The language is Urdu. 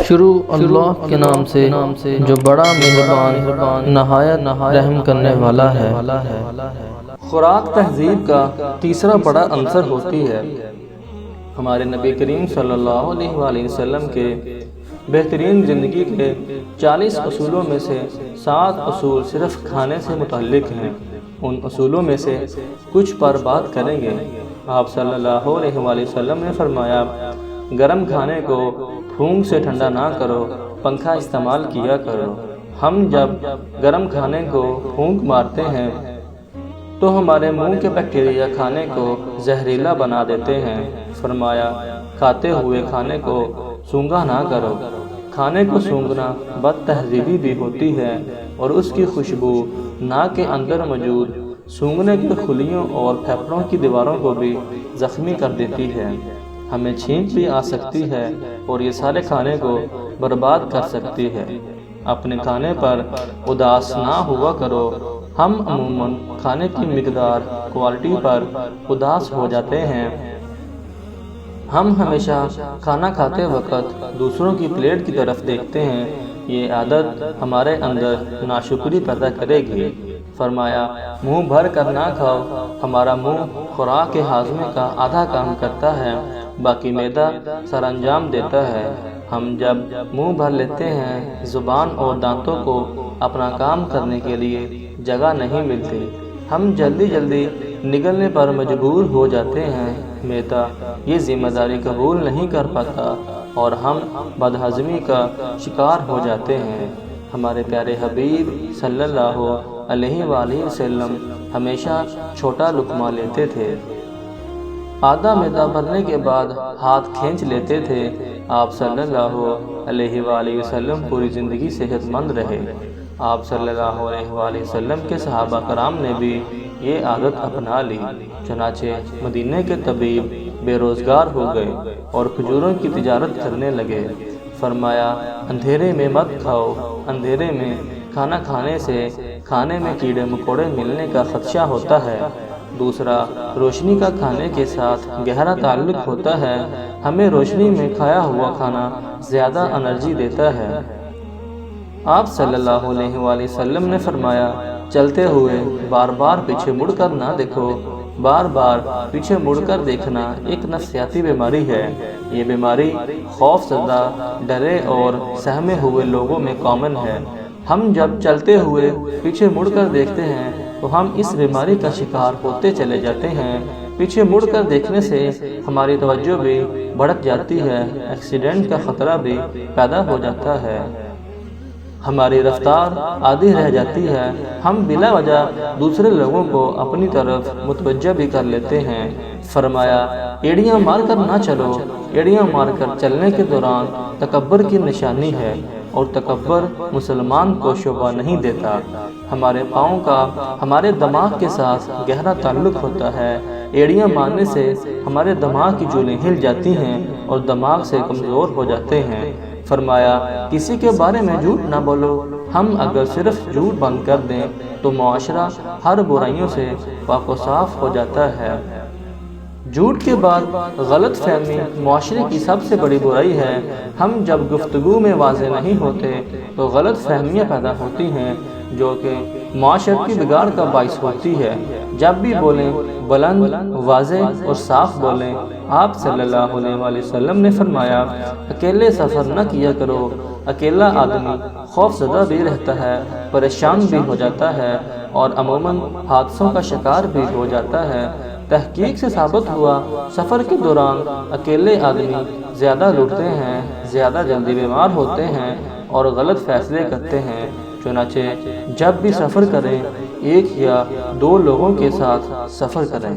شروع اللہ کے نام سے جو بڑا مہربان نہایت رحم کرنے والا ہے۔ خوراک تہذیب کا تیسرا بڑا عنصر ہوتی ہے۔ ہمارے نبی کریم صلی اللہ علیہ وآلہ وسلم کے بہترین زندگی کے 40 اصولوں میں سے 7 اصول صرف کھانے سے متعلق ہیں۔ ان اصولوں میں سے کچھ پر بات کریں گے۔ آپ صلی اللہ علیہ وآلہ وسلم نے فرمایا، گرم کھانے کو پھونک سے ٹھنڈا نہ کرو، پنکھا استعمال کیا کرو۔ ہم جب گرم کھانے کو پھونک مارتے ہیں تو ہمارے منہ کے بیکٹیریا کھانے کو زہریلا بنا دیتے ہیں۔ فرمایا، کھاتے ہوئے کھانے کو سونگھا نہ کرو۔ کھانے کو سونگھنا بد تہذیبی بھی ہوتی ہے اور اس کی خوشبو ناک کے اندر موجود سونگھنے کے خلیوں اور پھیپھڑوں کی دیواروں کو بھی زخمی کر دیتی ہے۔ ہمیں چھینک بھی آ سکتی ہے اور یہ سارے کھانے کو برباد کر سکتی ہے۔ اپنے کھانے پر اداس نہ ہوا کرو۔ ہم عموماً کھانے کی مقدار کوالٹی پر اداس ہو جاتے ہیں۔ ہم ہمیشہ کھانا کھاتے وقت دوسروں کی پلیٹ کی طرف دیکھتے ہیں۔ یہ عادت ہمارے اندر ناشکری پیدا کرے گی۔ فرمایا، منہ بھر کر نہ کھاؤ۔ ہمارا منہ خوراک کے ہاضمے کا آدھا کام کرتا ہے، باقی معدہ سر انجام دیتا ہے۔ ہم جب منہ بھر لیتے ہیں، زبان اور دانتوں کو اپنا کام کرنے کے لیے جگہ نہیں ملتی۔ ہم جلدی نگلنے پر مجبور ہو جاتے ہیں۔ معدہ یہ ذمہ داری قبول نہیں کر پاتا اور ہم بدہضمی کا شکار ہو جاتے ہیں۔ ہمارے پیارے حبیب صلی اللہ علیہ وآلہ وسلم ہمیشہ چھوٹا لقمہ لیتے تھے۔ آدھا معدہ بھرنے کے بعد ہاتھ کھینچ لیتے تھے۔ آپ صلی اللہ علیہ وآلہ وسلم پوری زندگی صحت مند رہے۔ آپ صلی اللہ علیہ وآلہ وسلم کے صحابہ کرام نے بھی یہ عادت اپنا لی۔ چنانچہ مدینہ کے طبیب بے روزگار ہو گئے اور کھجوروں کی تجارت کرنے لگے۔ فرمایا، اندھیرے میں مت کھاؤ۔ اندھیرے میں کھانا کھانے سے کھانے میں کیڑے مکوڑے ملنے کا خدشہ ہوتا ہے۔ دوسرا، روشنی کا کھانے کے ساتھ گہرا تعلق ہوتا ہے۔ ہمیں روشنی میں کھایا ہوا کھانا زیادہ انرجی دیتا ہے۔ آپ صلی اللہ علیہ وآلہ وسلم نے فرمایا، چلتے ہوئے بار بار پیچھے مڑ کر نہ دیکھو۔ بار بار پیچھے مڑ کر دیکھنا ایک نفسیاتی بیماری ہے۔ یہ بیماری خوف زدہ، ڈرے اور سہمے ہوئے لوگوں میں کامن ہے۔ ہم جب چلتے ہوئے پیچھے مڑ کر دیکھتے ہیں تو ہم اس بیماری کا شکار ہوتے چلے جاتے ہیں۔ پیچھے مڑ کر دیکھنے سے ہماری توجہ بھی بھٹک جاتی ہے، ایکسیڈنٹ کا خطرہ بھی پیدا ہو جاتا ہے، ہماری رفتار آدھی رہ جاتی ہے، ہم بلا وجہ دوسرے لوگوں کو اپنی طرف متوجہ بھی کر لیتے ہیں۔ فرمایا، ایڑیاں مار کر نہ چلو۔ ایڑیاں مار کر چلنے کے دوران تکبر کی نشانی ہے اور تکبر مسلمان کو شوبہ نہیں دیتا۔ ہمارے پاؤں کا ہمارے دماغ کے ساتھ گہرا تعلق ہوتا ہے۔ ایڑیاں مارنے سے ہمارے دماغ کی جولیں ہل جاتی ہیں اور دماغ سے کمزور ہو جاتے ہیں۔ فرمایا، کسی کے بارے میں جھوٹ نہ بولو۔ ہم اگر صرف جھوٹ بند کر دیں تو معاشرہ ہر برائیوں سے پاک و صاف ہو جاتا ہے۔ جھوٹ کے بعد غلط فہمی معاشرے کی سب سے بڑی برائی ہے۔ ہم جب گفتگو میں واضح نہیں ہوتے تو غلط فہمیاں پیدا ہوتی ہیں جو کہ معاشرتی بگاڑ کا باعث ہوتی ہے۔ جب بھی بولیں بلند، واضح اور صاف بولیں۔ آپ صلی اللہ علیہ وآلہ وسلم نے فرمایا، اکیلے سفر نہ کیا کرو۔ اکیلا آدمی خوف زدہ بھی رہتا ہے، پریشان بھی ہو جاتا ہے اور عموماً حادثوں کا شکار بھی ہو جاتا ہے۔ تحقیق سے ثابت ہوا، سفر کے دوران اکیلے آدمی زیادہ لڑتے ہیں، زیادہ جلدی بیمار ہوتے ہیں اور غلط فیصلے کرتے ہیں۔ چنانچہ جب بھی سفر کریں، ایک یا دو لوگوں کے ساتھ سفر کریں۔